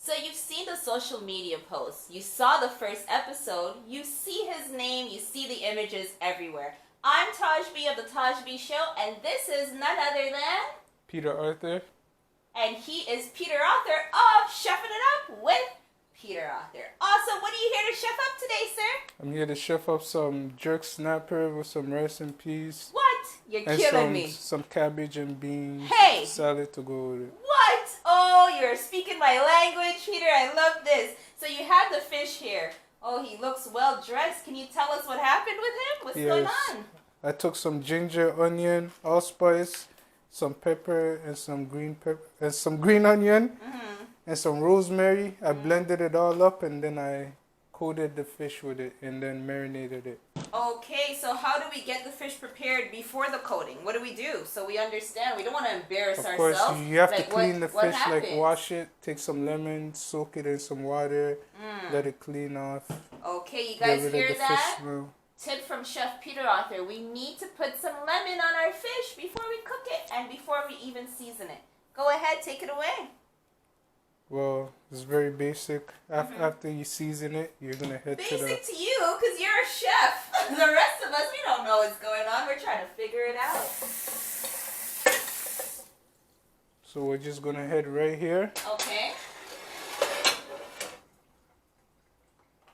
So you've seen the social media posts, you saw the first episode, you see his name, you see the images everywhere. I'm Taj B of the Taj B Show, and this is none other than... Peter Arthur. And he is Peter Arthur of Cheffin It Up with Peter Arthur. Also, what are you here to chef up today, sir? I'm here to chef up some jerk snapper with some rice and peas. What? You're killing me. Some cabbage and beans. Hey! Salad to go with it. What? Oh, you're speaking my language, Peter. I love this. So you have the fish here. Oh, he looks well dressed. Can you tell us what happened with him? What's going on? I took some ginger, onion, allspice, some pepper, and some green onion, and some rosemary. I blended it all up, and then I coated the fish with it, and then marinated it. Okay, so how do we get the fish prepared before the coating? What do we do so we understand? We don't want to embarrass ourselves. Of course, you have to clean the fish, like wash it, take some lemon, soak it in some water, let it clean off. Okay, you guys hear that? Tip from Chef Peter Arthur, we need to put some lemon on our fish before we cook it and before we even season it. Go ahead, take it away. Well, it's very basic. After you season it, you're going to head to the... Basic to you, because you're a chef. The rest of us, we don't know what's going on. We're trying to figure it out. So we're just going to head right here. Okay.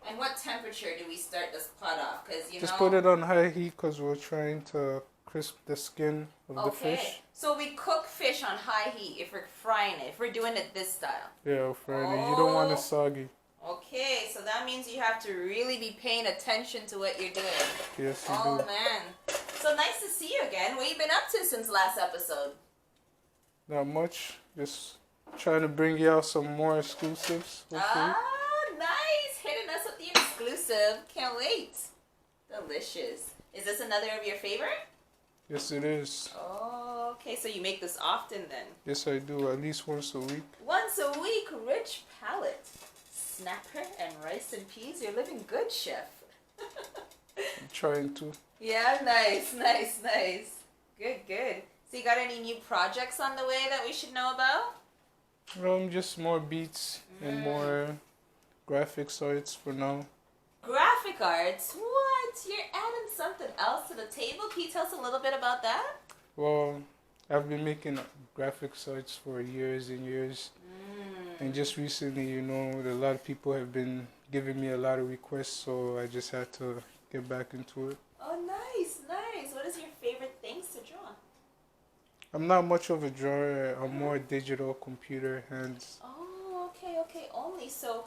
And what temperature do we start this pot off? Because just put it on high heat because we're trying to crisp the skin of the fish. So we cook fish on high heat if we're frying it, if we're doing it this style. Yeah, frying it. You don't want it soggy. Okay, so that means you have to really be paying attention to what you're doing. Yes, you do. Oh, man. So nice to see you again. What have you been up to since last episode? Not much. Just trying to bring you out some more exclusives. Ah, nice. Hitting us with the exclusive. Can't wait. Delicious. Is this another of your favorite? Yes, it is. Oh, okay. So you make this often then? Yes, I do. At least once a week. Once a week. Rich palate. Snapper and rice and peas. You're living good, chef. I'm trying to. Yeah, nice. Good. So you got any new projects on the way that we should know about? Just more beats and more graphics arts for now. Graphic arts? What? You're adding something else to the table? Can you tell us a little bit about that? Well, I've been making graphics arts for years and years. And just recently, a lot of people have been giving me a lot of requests, so I just had to get back into it. Oh, nice. What is your favorite things to draw? I'm not much of a drawer. I'm more digital, computer, hands. Oh, okay. Only. So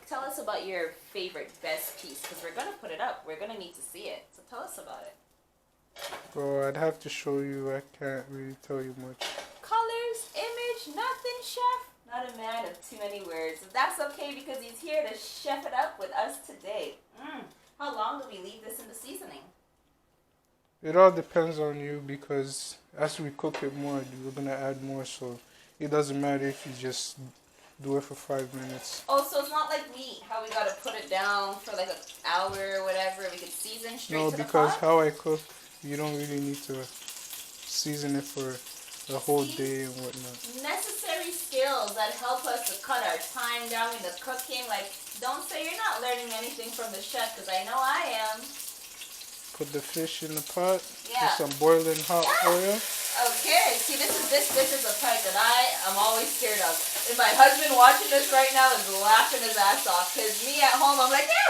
tell us about your favorite best piece, because we're going to put it up. We're going to need to see it. So tell us about it. Well, I'd have to show you. I can't really tell you much. Colors, image, nothing, chef? Not a man of too many words. That's okay because he's here to chef it up with us today. How long do we leave this in the seasoning? It all depends on you because as we cook it more, we're going to add more. So it doesn't matter if you just do it for 5 minutes. Oh, so it's not like meat, how we got to put it down for like an hour or whatever. We could season straight to the pot? No, because how I cook, you don't really need to season it for the whole day and whatnot. Necessary skills that help us to cut our time down in the cooking. Like, don't say you're not learning anything from the chef, because I know I am. Put the fish in the pot with Yeah. some boiling hot oil. Okay, see, this is the part that I'm always scared of. And my husband watching this right now is laughing his ass off, because me at home, I'm like, yeah.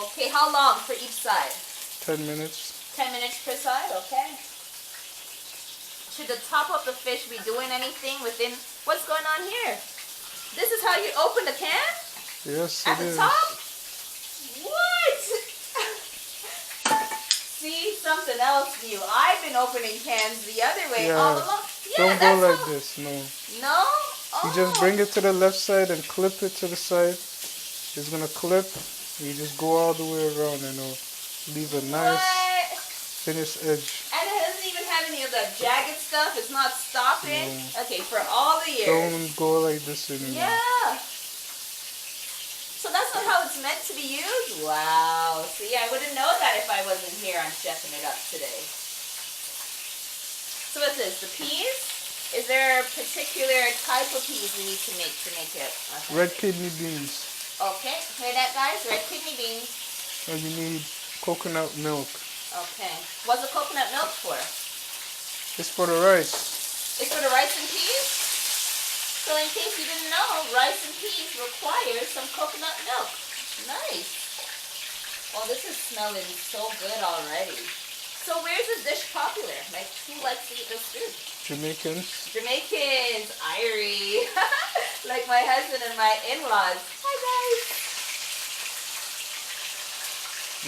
Okay, how long for each side? 10 minutes. 10 minutes per side, okay. Should the top of the fish be doing anything within... What's going on here? This is how you open the can? Yes, At the top? What? See, something else new. I've been opening cans the other way all along. Yeah, don't go like this, no. No? Oh. You just bring it to the left side and clip it to the side. It's going to clip. You just go all the way around and it'll leave a nice finished edge. And it doesn't even have any of that jagged stuff. It's not stopping. No. Okay, for all the years. Don't go like this anymore. Yeah. So that's not how it's meant to be used? Wow. See, I wouldn't know that if I wasn't here on Cheffin It Up today. So what's this? The peas? Is there a particular type of peas we need to make it authentic? Red kidney beans. Okay, hear that, guys? Red kidney beans. And you need coconut milk. Okay. What's the coconut milk for? It's for the rice. It's for the rice and peas? So in case you didn't know, rice and peas require some coconut milk. Nice. Oh, this is smelling so good already. So where's this dish popular? Like, who likes to eat this food? Jamaicans. Jamaicans, Irie. Like my husband and my in-laws. Hi, guys.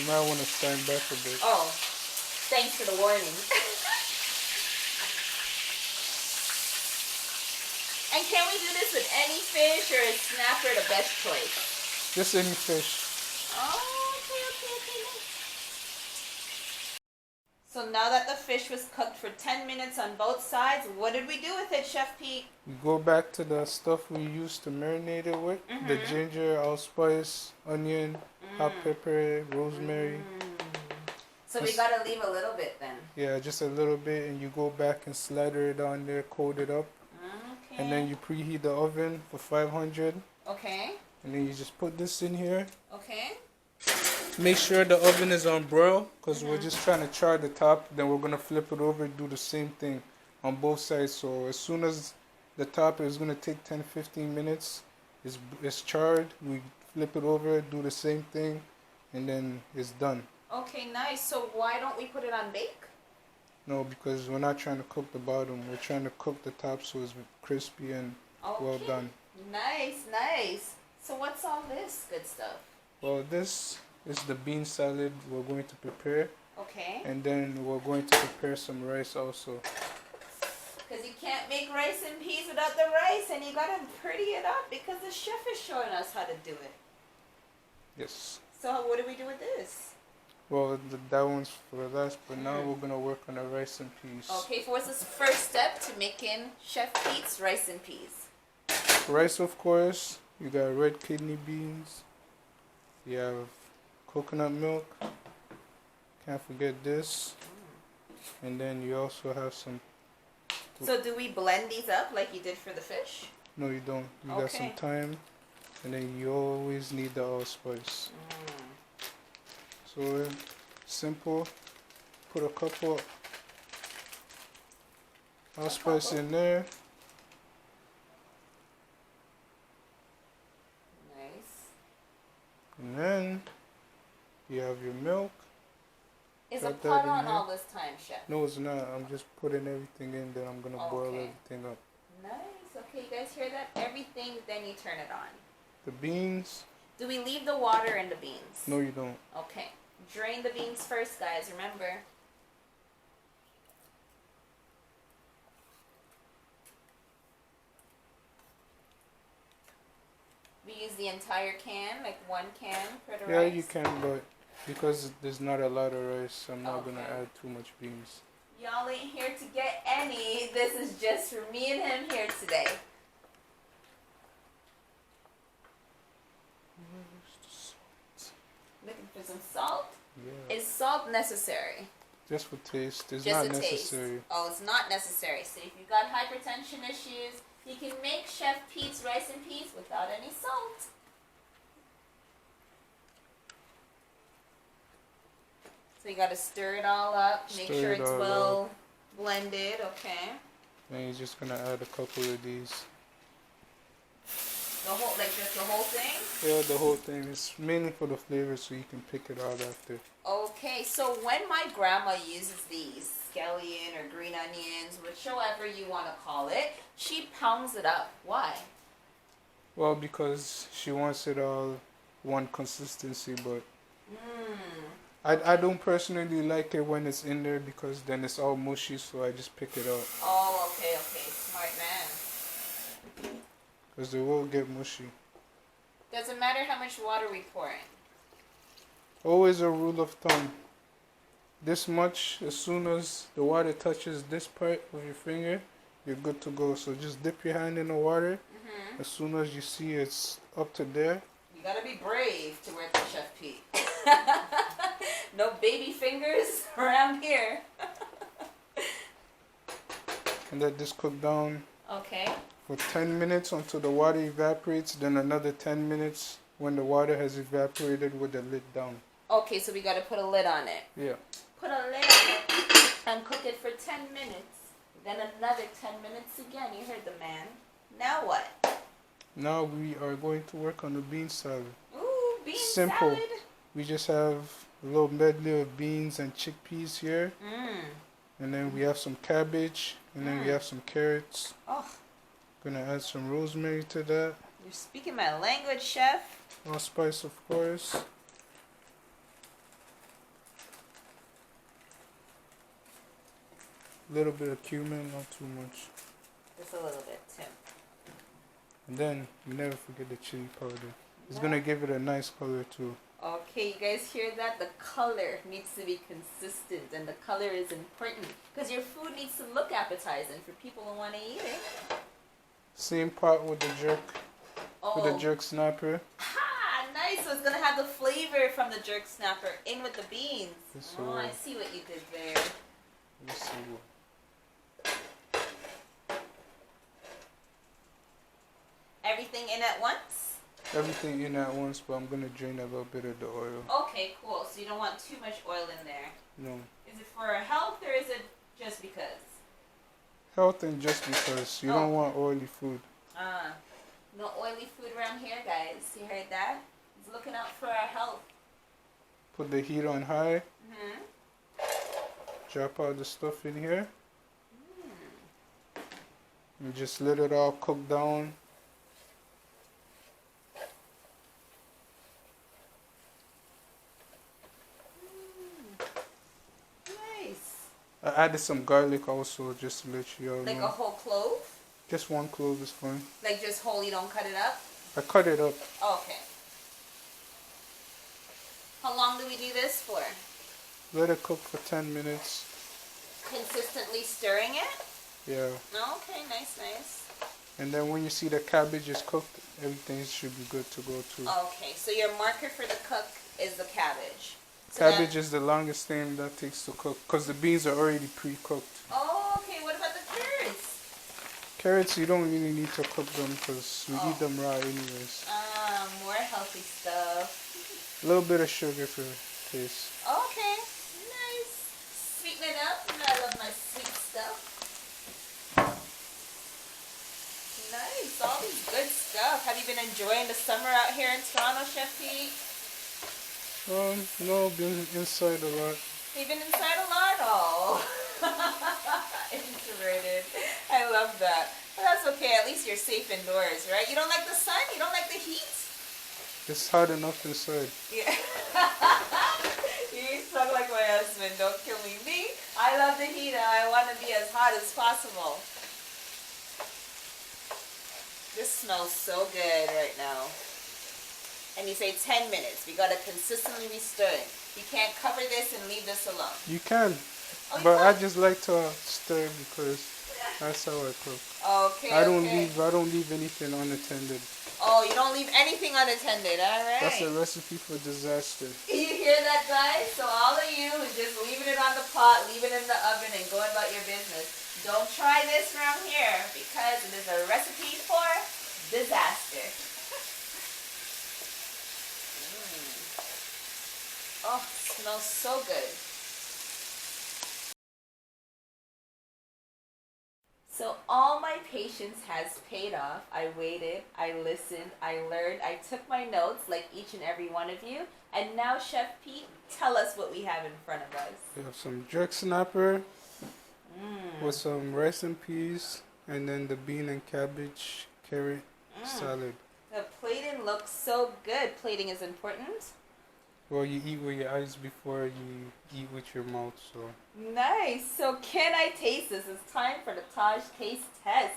You might want to stand back a bit. Oh, thanks for the warning. And can we do this with any fish, or is snapper the best choice? Just any fish. Oh, okay, nice. So now that the fish was cooked for 10 minutes on both sides, what did we do with it, Chef Pete? We go back to the stuff we used to marinate it with. The ginger, allspice, onion, hot pepper, rosemary. So we gotta leave a little bit then. Yeah, just a little bit, and you go back and slather it on there, coat it up. Okay. And then you preheat the oven for 500. Okay. And then you just put this in here. Okay. Make sure the oven is on broil, because we're just trying to char the top. Then we're going to flip it over and do the same thing on both sides. So as soon as the top is going to take 10-15 minutes, it's charred. We flip it over, do the same thing, and then it's done. Okay, nice. So why don't we put it on bake? No, because we're not trying to cook the bottom. We're trying to cook the top so it's crispy and well done. Nice. So what's all this good stuff? Well, this is the bean salad we're going to prepare. Okay. And then we're going to prepare some rice also. Because you can't make rice and peas without the rice, and you gotta pretty it up because the chef is showing us how to do it. Yes. So what do we do with this? Well, that one's for the last, but now we're going to work on the rice and peas. Okay, so what's the first step to making Chef Pete's rice and peas? Rice, of course. You got red kidney beans. You have coconut milk. Can't forget this. And then you also have some... So do we blend these up like you did for the fish? No, you don't. You got some thyme. And then you always need the allspice. So simple. Put a couple allspice in there. Nice. And then you have your milk. Is a pot on all this time, Chef? No, it's not. I'm just putting everything in, then I'm going to boil everything up. Nice. Okay, you guys hear that? Everything, then you turn it on. The beans. Do we leave the water in the beans? No, you don't. Okay. Drain the beans first, guys. Remember. We use the entire can, like one can for the rice? Yeah, you can, but because there's not a lot of rice, I'm not going to add too much beans. Y'all ain't here to get any. This is just for me and him here today. Looking for some salt? Yeah. Is salt necessary? Just for taste. It's Just not a necessary. Taste. Oh, it's not necessary. So if you've got hypertension issues, you can make Chef Pete's rice and peas without any salt. So you got to stir it all up. Make sure it's well blended. Okay. And you're just going to add a couple of these. The whole, like just the whole thing? Yeah, the whole thing. It's mainly for the flavor so you can pick it out after. Okay, so when my grandma uses these, scallion or green onions, whichever you want to call it, she pounds it up. Why? Well, because she wants it all one consistency, but I don't personally like it when it's in there because then it's all mushy, so I just pick it out. Oh, okay. Smart man. Because they will get mushy. Doesn't matter how much water we pour in. Always a rule of thumb. This much, as soon as the water touches this part of your finger, you're good to go. So just dip your hand in the water. As soon as you see it's up to there. You gotta be brave to work with Chef Pete. No baby fingers around here. and let this cook down Okay. for 10 minutes until the water evaporates. Then another 10 minutes when the water has evaporated with the lid down. Okay, so we got to put a lid on it. Yeah. Put a lid on it and cook it for 10 minutes. Then another 10 minutes again. You heard the man. Now what? Now we are going to work on the bean salad. Ooh, bean Simple. salad. We just have a little medley of beans and chickpeas here. And then we have some cabbage. And then we have some carrots. Oh. Gonna add some rosemary to that. You're speaking my language, chef. Allspice, of course. A little bit of cumin, not too much. Just a little bit, too. And then you never forget the chili powder. It's gonna give it a nice color too. Okay, you guys hear that? The color needs to be consistent, and the color is important because your food needs to look appetizing for people who want to eat it. Same pot with the jerk, with the jerk snapper. Ah, nice. So it's gonna have the flavor from the jerk snapper in with the beans. Yes, Oh, I see what you did there. Let's see what. Everything in at once? Everything in at once, but I'm gonna drain a little bit of the oil. Okay, cool. So you don't want too much oil in there. No. Is it for health or is it just because? Health and just because. You don't want oily food. No oily food around here, guys. You heard that? It's looking out for our health. Put the heat on high. Drop all the stuff in here. And just let it all cook down. Nice. I added some garlic also, just to let you all Like know. a whole clove? Just one clove is fine. Like just whole, you don't cut it up? I cut it up. Okay. How long do we do this for? Let it cook for 10 minutes. Consistently stirring it? Yeah. Okay, nice, nice. And then when you see the cabbage is cooked, everything should be good to go too. Okay, so your marker for the cook is the cabbage. So Cabbage is the longest thing that takes to cook because the beans are already pre-cooked. Oh, okay. What about the carrots? Carrots, you don't really need to cook them because we eat them raw anyways. More healthy stuff. A little bit of sugar for taste. Okay, nice. Sweeten it up. I love my sweet stuff. Nice. All these good stuff. Have you been enjoying the summer out here in Toronto, Chef Pete? No, been inside a lot. You've been inside a lot? Oh. Introverted. I love that. But that's okay. At least you're safe indoors, right? You don't like the sun? You don't like the heat? It's hot enough inside. Yeah. You sound like my husband. Don't kill me. Me, I love the heat and I want to be as hot as possible. This smells so good right now. And you say 10 minutes. We got to consistently be stirring. You can't cover this and leave this alone. You can. Oh, you But can? I just like to stir because that's how I cook. Okay, I don't leave anything unattended. Oh, you don't leave anything unattended. All right. That's a recipe for disaster. You hear that, guys? So all of you who's just leaving it on the pot, leaving it in the oven, and going about your business, don't try this around here because it is a recipe for disaster. Oh, it smells so good. So all my patience has paid off. I waited, I listened, I learned, I took my notes like each and every one of you. And now, Chef Pete, tell us what we have in front of us. We have some jerk snapper with some rice and peas, and then the bean and cabbage carrot salad. The plating looks so good. Plating is important. Well, you eat with your eyes before you eat with your mouth, so. Nice. So can I taste this? It's time for the Taj taste test.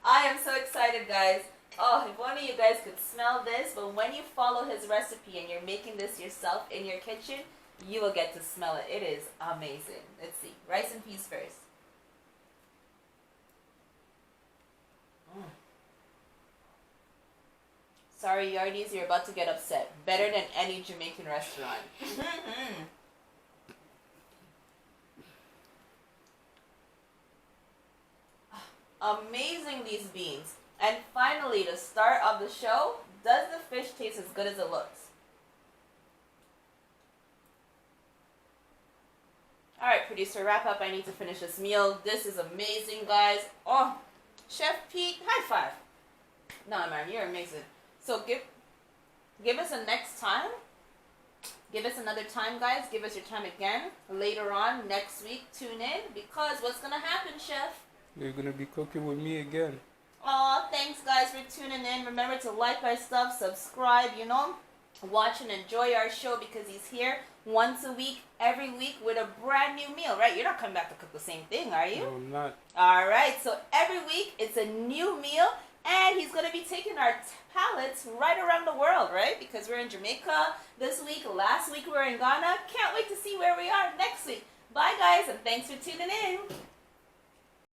I am so excited, guys. Oh, if one of you guys could smell this, but when you follow his recipe and you're making this yourself in your kitchen, you will get to smell it. It is amazing. Let's see. Rice and peas first. Sorry, Yardies, you're about to get upset. Better than any Jamaican restaurant. amazing, these beans. And finally, the start of the show, does the fish taste as good as it looks? Alright, producer, wrap up. I need to finish this meal. This is amazing, guys. Oh, Chef Pete, high five. No, man, you're amazing. So give us a next time. Give us another time, guys. Give us your time again. Later on, next week, tune in. Because what's going to happen, Chef? You're going to be cooking with me again. Aw, thanks, guys, for tuning in. Remember to like our stuff, subscribe, watch and enjoy our show, because he's here once a week, every week, with a brand new meal, right? You're not coming back to cook the same thing, are you? No, I'm not. All right, so every week it's a new meal, and he's going to be taking our palates right around the world, right? Because we're in Jamaica this week, last week we were in Ghana. Can't wait to see where we are next week. Bye, guys, and thanks for tuning in.